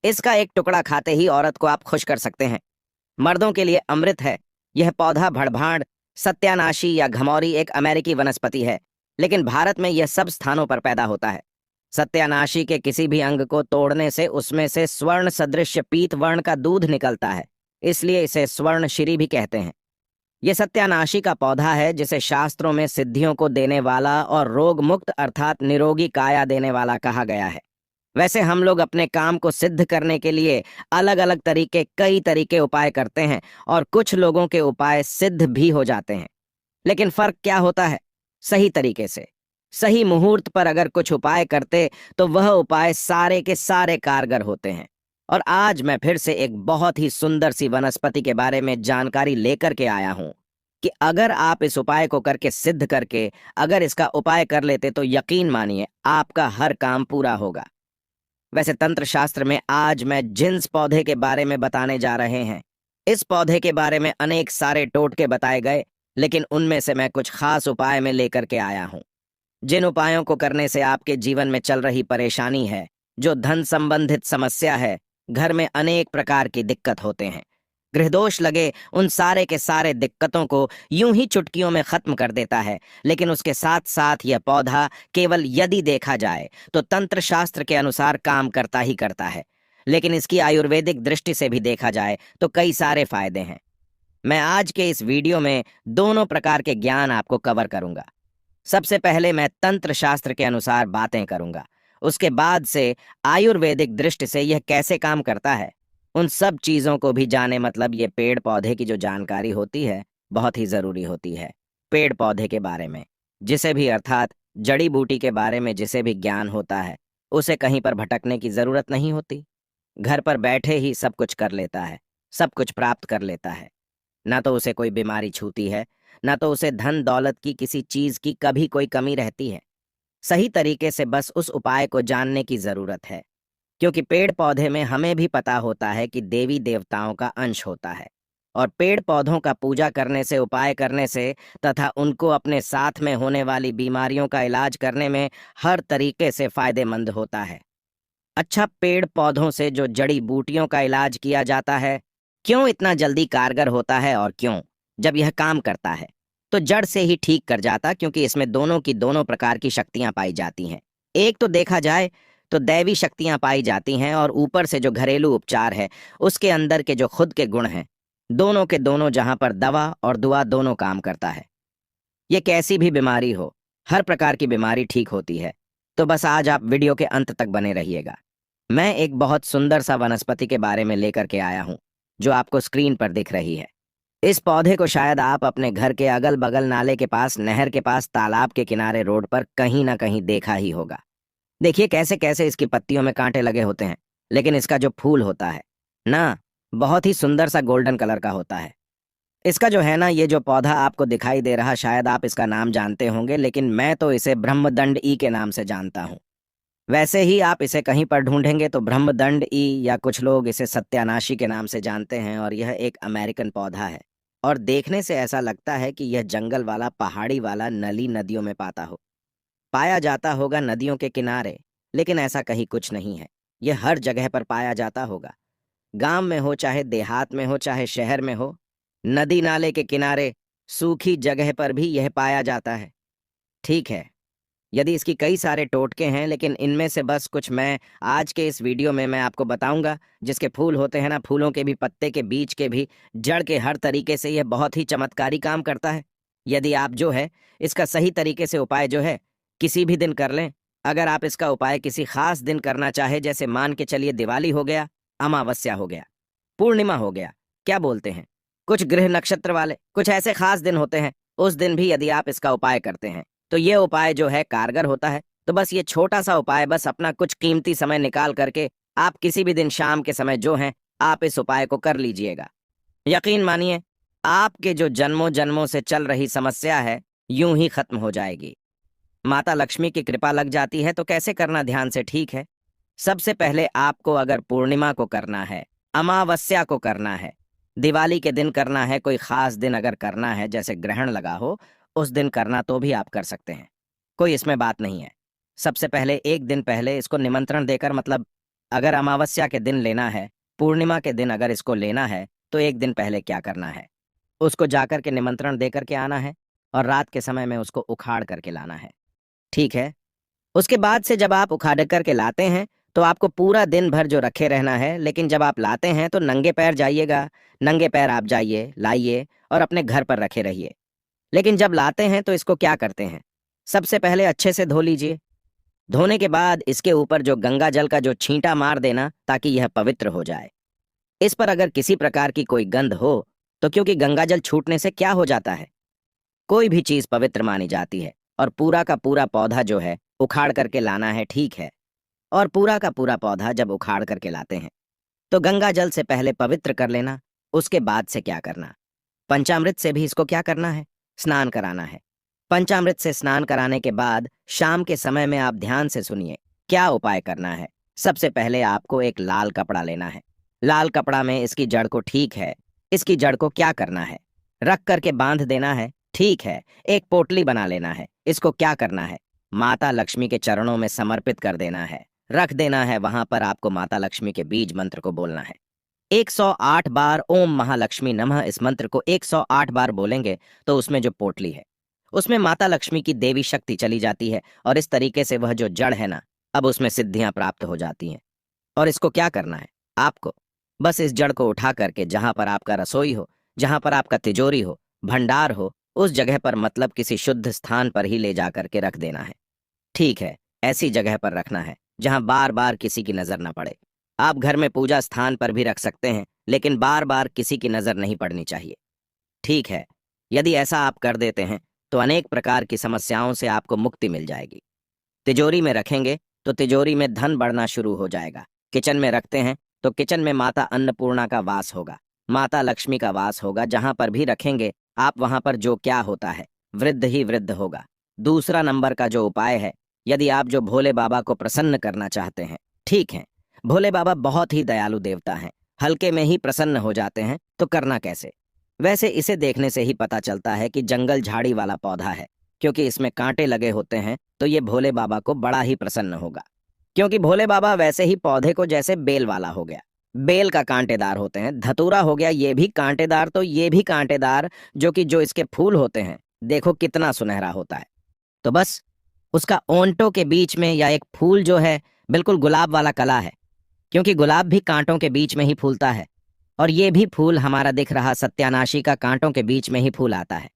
इसका एक टुकड़ा खाते ही औरत को आप खुश कर सकते हैं। मर्दों के लिए अमृत है। यह पौधा भड़भाड़, सत्यानाशी या घमौरी एक अमेरिकी वनस्पति है, लेकिन भारत में यह सब स्थानों पर पैदा होता है। सत्यानाशी के किसी भी अंग को तोड़ने से उसमें से स्वर्ण सदृश पीत वर्ण का दूध निकलता है, इसलिए इसे स्वर्णशिरी भी कहते हैं। यह सत्यानाशी का पौधा है जिसे शास्त्रों में सिद्धियों को देने वाला और रोग मुक्त अर्थात निरोगी काया देने वाला कहा गया है। वैसे हम लोग अपने काम को सिद्ध करने के लिए अलग अलग कई तरीके उपाय करते हैं और कुछ लोगों के उपाय सिद्ध भी हो जाते हैं। लेकिन फर्क क्या होता है? सही तरीके से सही मुहूर्त पर अगर कुछ उपाय करते तो वह उपाय सारे के सारे कारगर होते हैं। और आज मैं फिर से एक बहुत ही सुंदर सी वनस्पति के बारे में जानकारी लेकर के आया हूं कि अगर आप इस उपाय को करके सिद्ध करके अगर इसका उपाय कर लेते तो यकीन मानिए आपका हर काम पूरा होगा। वैसे तंत्र शास्त्र में आज मैं जिन्स पौधे के बारे में बताने जा रहे हैं। इस पौधे के बारे में अनेक सारे टोटके बताए गए, लेकिन उनमें से मैं कुछ खास उपाय में लेकर के आया हूं। जिन उपायों को करने से आपके जीवन में चल रही परेशानी है, जो धन संबंधित समस्या है, घर में अनेक प्रकार की दिक्कत होते हैं, गृहदोष लगे, उन सारे के सारे दिक्कतों को यूं ही चुटकियों में खत्म कर देता है। लेकिन उसके साथ साथ यह पौधा केवल यदि देखा जाए तो तंत्र शास्त्र के अनुसार काम करता ही करता है, लेकिन इसकी आयुर्वेदिक दृष्टि से भी देखा जाए तो कई सारे फायदे हैं। मैं आज के इस वीडियो में दोनों प्रकार के ज्ञान आपको कवर करूंगा। सबसे पहले मैं तंत्र शास्त्र के अनुसार बातें करूंगा, उसके बाद से आयुर्वेदिक दृष्टि से यह कैसे काम करता है, उन सब चीजों को भी जाने। मतलब ये पेड़ पौधे की जो जानकारी होती है बहुत ही जरूरी होती है। पेड़ पौधे के बारे में जिसे भी अर्थात जड़ी बूटी के बारे में जिसे भी ज्ञान होता है, उसे कहीं पर भटकने की जरूरत नहीं होती। घर पर बैठे ही सब कुछ कर लेता है, सब कुछ प्राप्त कर लेता है। ना तो उसे कोई बीमारी छूती है, ना तो उसे धन दौलत की किसी चीज की कभी कोई कमी रहती है। सही तरीके से बस उस उपाय को जानने की जरूरत है, क्योंकि पेड़ पौधे में हमें भी पता होता है कि देवी देवताओं का अंश होता है, और पेड़ पौधों का पूजा करने से, उपाय करने से तथा उनको अपने साथ में होने वाली बीमारियों का इलाज करने में हर तरीके से फायदेमंद होता है। अच्छा, पेड़ पौधों से जो जड़ी बूटियों का इलाज किया जाता है क्यों इतना जल्दी कारगर होता है, और क्यों जब यह काम करता है तो जड़ से ही ठीक कर जाता, क्योंकि इसमें दोनों की दोनों प्रकार की शक्तियां पाई जाती हैं। एक तो देखा जाए तो दैवी शक्तियां पाई जाती हैं, और ऊपर से जो घरेलू उपचार है उसके अंदर के जो खुद के गुण हैं, दोनों के दोनों, जहां पर दवा और दुआ दोनों काम करता है। ये कैसी भी बीमारी हो, हर प्रकार की बीमारी ठीक होती है। तो बस आज आप वीडियो के अंत तक बने रहिएगा। मैं एक बहुत सुंदर सा वनस्पति के बारे में लेकर के आया हूं, जो आपको स्क्रीन पर दिख रही है। इस पौधे को शायद आप अपने घर के अगल बगल, नाले के पास, नहर के पास, तालाब के किनारे, रोड पर कहीं ना कहीं देखा ही होगा। देखिए कैसे कैसे इसकी पत्तियों में कांटे लगे होते हैं, लेकिन इसका जो फूल होता है ना, बहुत ही सुंदर सा गोल्डन कलर का होता है। इसका जो है ना, ये जो पौधा आपको दिखाई दे रहा, शायद आप इसका नाम जानते होंगे, लेकिन मैं तो इसे ब्रह्मदंड ई के नाम से जानता हूँ। वैसे ही आप इसे कहीं पर ढूंढेंगे तो ब्रह्मदंड ई, या कुछ लोग इसे सत्यानाशी के नाम से जानते हैं, और यह एक अमेरिकन पौधा है। और देखने से ऐसा लगता है कि यह जंगल वाला, पहाड़ी वाला, नली नदियों में पाया जाता होगा, नदियों के किनारे। लेकिन ऐसा कहीं कुछ नहीं है, यह हर जगह पर पाया जाता होगा। गांव में हो, चाहे देहात में हो, चाहे शहर में हो, नदी नाले के किनारे, सूखी जगह पर भी यह पाया जाता है। ठीक है, यदि इसकी कई सारे टोटके हैं, लेकिन इनमें से बस कुछ मैं आज के इस वीडियो में मैं आपको बताऊंगा। जिसके फूल होते हैं ना, फूलों के भी, पत्ते के बीच के भी, जड़ के, हर तरीके से यह बहुत ही चमत्कारी काम करता है। यदि आप जो है इसका सही तरीके से उपाय जो है किसी भी दिन कर लें। अगर आप इसका उपाय किसी खास दिन करना चाहे, जैसे मान के चलिए दिवाली हो गया, अमावस्या हो गया, पूर्णिमा हो गया, क्या बोलते हैं, कुछ ग्रह नक्षत्र वाले कुछ ऐसे खास दिन होते हैं, उस दिन भी यदि आप इसका उपाय करते हैं तो ये उपाय जो है कारगर होता है। तो बस ये छोटा सा उपाय, बस अपना कुछ कीमती समय निकाल करके आप किसी भी दिन शाम के समय जो है आप इस उपाय को कर लीजिएगा। यकीन मानिए आपके जो जन्मों जन्मों से चल रही समस्या है यूं ही खत्म हो जाएगी। माता लक्ष्मी की कृपा लग जाती है। तो कैसे करना, ध्यान से, ठीक है। सबसे पहले आपको अगर पूर्णिमा को करना है, अमावस्या को करना है, दिवाली के दिन करना है, कोई खास दिन अगर करना है, जैसे ग्रहण लगा हो उस दिन करना, तो भी आप कर सकते हैं, कोई इसमें बात नहीं है। सबसे पहले एक दिन पहले इसको निमंत्रण देकर, मतलब अगर अमावस्या के दिन लेना है, पूर्णिमा के दिन अगर इसको लेना है, तो एक दिन पहले क्या करना है? उसको जाकर के निमंत्रण दे करके आना है और रात के समय में उसको उखाड़ करके लाना है। ठीक है? उसके बाद से जब आप उखाड़ करके लाते हैं, तो आपको पूरा दिन भर जो रखे रहना है, लेकिन जब आप लाते हैं तो नंगे पैर जाइएगा, नंगे पैर आप जाइए, लाइए और अपने घर पर रखे रहिए। लेकिन जब लाते हैं तो इसको क्या करते हैं? सबसे पहले अच्छे से धो लीजिए। धोने के बाद इसके ऊपर जो गंगा जल का जो छींटा मार देना ताकि यह पवित्र हो जाए। इस पर अगर किसी प्रकार की कोई गंध हो, तो क्योंकि गंगा जल छूटने से क्या हो जाता है? कोई भी चीज पवित्र मानी जाती है और पूरा का पूरा पौधा जो है उखाड़ करके लाना है, ठीक है? और पूरा का पूरा पौधा जब उखाड़ करके लाते हैं, तो गंगा जल से पहले पवित्र कर लेना। उसके बाद से क्या करना? पंचामृत से भी इसको क्या करना है? स्नान कराना है। पंचामृत से स्नान कराने के बाद शाम के समय में आप ध्यान से सुनिए, क्या उपाय करना है। सबसे पहले आपको एक लाल कपड़ा लेना है। लाल कपड़ा में इसकी जड़ को, ठीक है, इसकी जड़ को क्या करना है? रख करके बांध देना है, ठीक है। एक पोटली बना लेना है। इसको क्या करना है? माता लक्ष्मी के चरणों में समर्पित कर देना है, रख देना है। वहां पर आपको माता लक्ष्मी के बीज मंत्र को बोलना है। 108 बार ओम महालक्ष्मी नमः, इस मंत्र को 108 बार बोलेंगे तो उसमें जो पोटली है उसमें माता लक्ष्मी की देवी शक्ति चली जाती है और इस तरीके से वह जो जड़ है ना, अब उसमें सिद्धियां प्राप्त हो जाती हैं। और इसको क्या करना है आपको? बस इस जड़ को उठा करके जहां पर आपका रसोई हो, जहां पर आपका तिजोरी हो, भंडार हो, उस जगह पर, मतलब किसी शुद्ध स्थान पर ही ले जा करके रख देना है। ठीक है? ऐसी जगह पर रखना है जहां बार बार किसी की नजर न पड़े। आप घर में पूजा स्थान पर भी रख सकते हैं, लेकिन बार बार किसी की नजर नहीं पड़नी चाहिए। ठीक है? यदि ऐसा आप कर देते हैं तो अनेक प्रकार की समस्याओं से आपको मुक्ति मिल जाएगी। तिजोरी में रखेंगे तो तिजोरी में धन बढ़ना शुरू हो जाएगा। किचन में रखते हैं तो किचन में माता अन्नपूर्णा का वास होगा, माता लक्ष्मी का वास होगा। जहां पर भी रखेंगे आप, वहां पर जो क्या होता है, वृद्ध ही वृद्ध होगा। दूसरा नंबर का जो उपाय है, यदि आप जो भोले बाबा को प्रसन्न करना चाहते हैं, ठीक है, भोले बाबा बहुत ही दयालु देवता हैं, हल्के में ही प्रसन्न हो जाते हैं, तो करना कैसे? वैसे इसे देखने से ही पता चलता है कि जंगल झाड़ी वाला पौधा है, क्योंकि इसमें कांटे लगे होते हैं, तो ये भोले बाबा को बड़ा ही प्रसन्न होगा। क्योंकि भोले बाबा वैसे ही पौधे को जैसे बेल वाला हो गया, बेल का कांटेदार होते हैं, धतूरा हो गया ये भी कांटेदार, तो ये भी कांटेदार, जो कि जो इसके फूल होते हैं देखो कितना सुनहरा होता है। तो बस उसका ओंटों के बीच में या एक फूल जो है बिल्कुल गुलाब वाला कला है, क्योंकि गुलाब भी कांटों के बीच में ही फूलता है और ये भी फूल हमारा दिख रहा सत्यानाशी का कांटों के बीच में ही फूल आता है।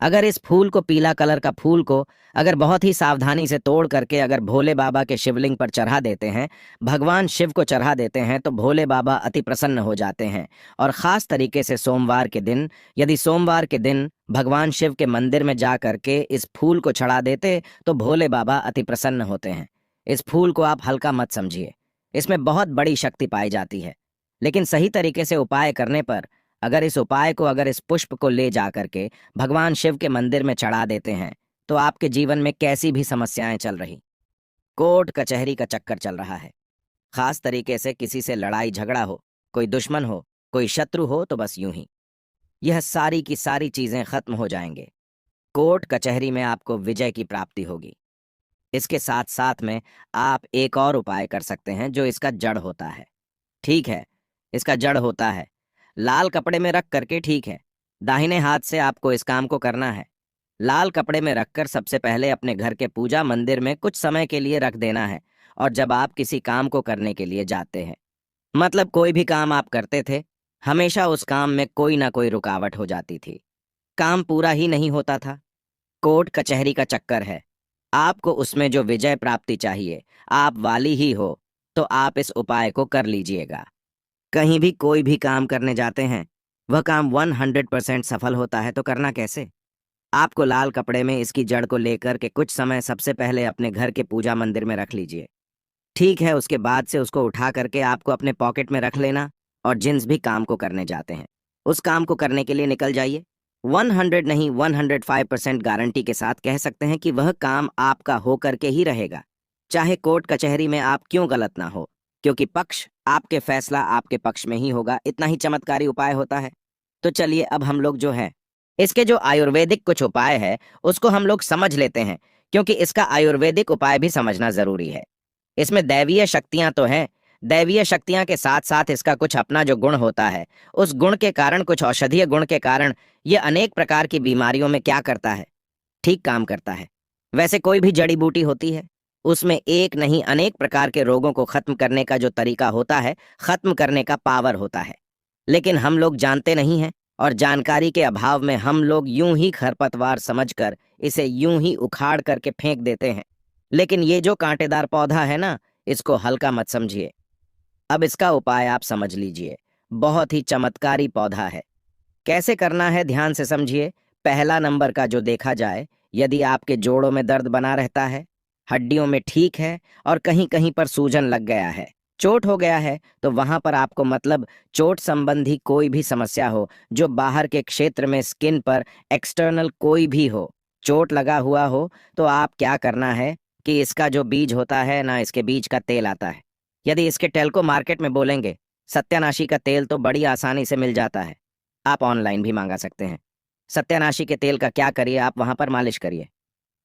अगर इस फूल को, पीला कलर का फूल को, अगर बहुत ही सावधानी से तोड़ करके अगर भोले बाबा के शिवलिंग पर चढ़ा देते हैं, भगवान शिव को चढ़ा देते हैं, तो भोले बाबा अति प्रसन्न हो जाते हैं। और ख़ास तरीके से सोमवार के दिन, यदि सोमवार के दिन भगवान शिव के मंदिर में जा करके इस फूल को चढ़ा देते तो भोले बाबा अति प्रसन्न होते हैं। इस फूल को आप हल्का मत समझिए, इसमें बहुत बड़ी शक्ति पाई जाती है। लेकिन सही तरीके से उपाय करने पर, अगर इस उपाय को, अगर इस पुष्प को ले जा करके भगवान शिव के मंदिर में चढ़ा देते हैं, तो आपके जीवन में कैसी भी समस्याएं चल रही, कोर्ट कचहरी का चक्कर चल रहा है, खास तरीके से किसी से लड़ाई झगड़ा हो, कोई दुश्मन हो, कोई शत्रु हो, तो बस यूं ही यह सारी की सारी चीजें खत्म हो जाएंगे। कोर्ट कचहरी में आपको विजय की प्राप्ति होगी। इसके साथ साथ में आप एक और उपाय कर सकते हैं, जो इसका जड़ होता है। ठीक है? इसका जड़ होता है लाल कपड़े में रख करके, ठीक है, दाहिने हाथ से आपको इस काम को करना है। लाल कपड़े में रखकर सबसे पहले अपने घर के पूजा मंदिर में कुछ समय के लिए रख देना है। और जब आप किसी काम को करने के लिए जाते हैं, मतलब कोई भी काम आप करते थे, हमेशा उस काम में कोई ना कोई रुकावट हो जाती थी, काम पूरा ही नहीं होता था। कोर्ट कचहरी का चक्कर है, आपको उसमें जो विजय प्राप्ति चाहिए, आप वाली ही हो, तो आप इस उपाय को कर लीजिएगा। कहीं भी कोई भी काम करने जाते हैं, वह काम 100% सफल होता है, तो करना कैसे? आपको लाल कपड़े में इसकी जड़ को लेकर के कुछ समय सबसे पहले अपने घर के पूजा मंदिर में रख लीजिए। ठीक है? उसके बाद से उसको उठा करके आपको अपने पॉकेट में रख लेना और जिस भी काम को करने जाते हैं, उस काम को करने के लिए निकल जाइए। 100 नहीं, 105% गारंटी के साथ कह सकते हैं कि वह काम आपका हो करके ही रहेगा, चाहे कोर्ट कचहरी में आप क्यों गलत ना हो, क्योंकि पक्ष, आपके फैसला आपके पक्ष में ही होगा। इतना ही चमत्कारी उपाय होता है। तो चलिए अब हम लोग जो है, इसके जो आयुर्वेदिक कुछ उपाय है उसको हम लोग समझ लेते हैं, क्योंकि इसका आयुर्वेदिक उपाय भी समझना जरूरी है। इसमें दैवीय शक्तियां तो हैं, दैवीय शक्तियां के साथ साथ इसका कुछ अपना जो गुण होता है, उस गुण के कारण, कुछ औषधीय गुण के कारण ये अनेक प्रकार की बीमारियों में क्या करता है, ठीक काम करता है। वैसे कोई भी जड़ी बूटी होती है, उसमें एक नहीं अनेक प्रकार के रोगों को खत्म करने का जो तरीका होता है, खत्म करने का पावर होता है। लेकिन हम लोग जानते नहीं हैं, और जानकारी के अभाव में हम लोग यूं ही खरपतवार समझकर इसे यूं ही उखाड़ करके फेंक देते हैं। लेकिन ये जो कांटेदार पौधा है ना, इसको हल्का मत समझिए। अब इसका उपाय आप समझ लीजिए। बहुत ही चमत्कारी पौधा है। कैसे करना है ध्यान से समझिए। पहला नंबर का जो देखा जाए, यदि आपके जोड़ों में दर्द बना रहता है, हड्डियों में ठीक है और कहीं कहीं पर सूजन लग गया है, चोट हो गया है, तो वहां पर आपको मतलब चोट संबंधी कोई भी समस्या हो, जो बाहर के क्षेत्र में स्किन पर एक्सटर्नल कोई भी हो, चोट लगा हुआ हो, तो आप क्या करना है कि इसका जो बीज होता है ना, इसके बीज का तेल आता है। यदि इसके तेल को मार्केट में बोलेंगे, सत्यानाशी का तेल तो बड़ी आसानी से मिल जाता है। आप ऑनलाइन भी मांगा सकते हैं। सत्यानाशी के तेल का क्या करिए, आप वहां पर मालिश करिए।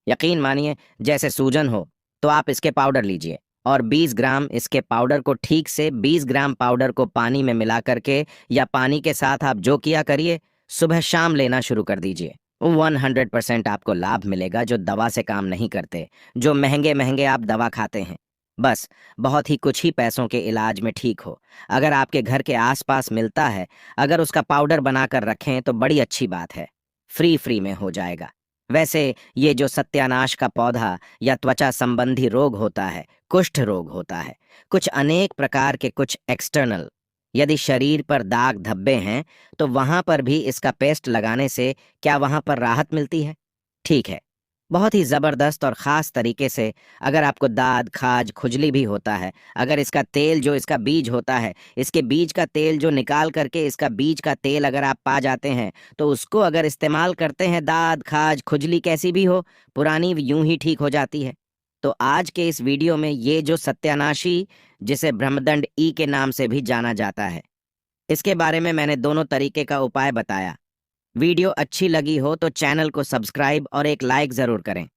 यकीन मानिए, जैसे सूजन हो तो आप इसके पाउडर लीजिए और 20 ग्राम इसके पाउडर को ठीक से 20 ग्राम पाउडर को पानी में मिला करके या पानी के साथ आप जो किया करिए, सुबह शाम लेना शुरू कर दीजिए। 100% आपको लाभ मिलेगा, जो दवा से काम नहीं करते, जो महंगे महंगे आप दवा खाते हैं। बस बहुत ही कुछ ही पैसों के इलाज में ठीक हो। अगर आपके घर के आसपास मिलता है, अगर उसका पाउडर बनाकर रखें तो बड़ी अच्छी बात है, फ्री में हो जाएगा। वैसे ये जो सत्यानाश का पौधा या त्वचा संबंधी रोग होता है, कुष्ठ रोग होता है, कुछ अनेक प्रकार के कुछ एक्सटर्नल, यदि शरीर पर दाग धब्बे हैं, तो वहां पर भी इसका पेस्ट लगाने से क्या वहां पर राहत मिलती है? ठीक है। बहुत ही जबरदस्त और खास तरीके से, अगर आपको दाद खाज खुजली भी होता है, अगर इसका तेल जो इसका बीज होता है, इसके बीज का तेल जो निकाल करके इसका बीज का तेल अगर आप पा जाते हैं, तो उसको अगर इस्तेमाल करते हैं, दाद खाज खुजली कैसी भी हो, पुरानी यूं ही ठीक हो जाती है। तो आज के इस वीडियो में ये जो सत्यानाशी, जिसे ब्रह्मदंड ई के नाम से भी जाना जाता है, इसके बारे में मैंने दोनों तरीके का उपाय बताया। वीडियो अच्छी लगी हो तो चैनल को सब्सक्राइब और एक लाइक जरूर करें।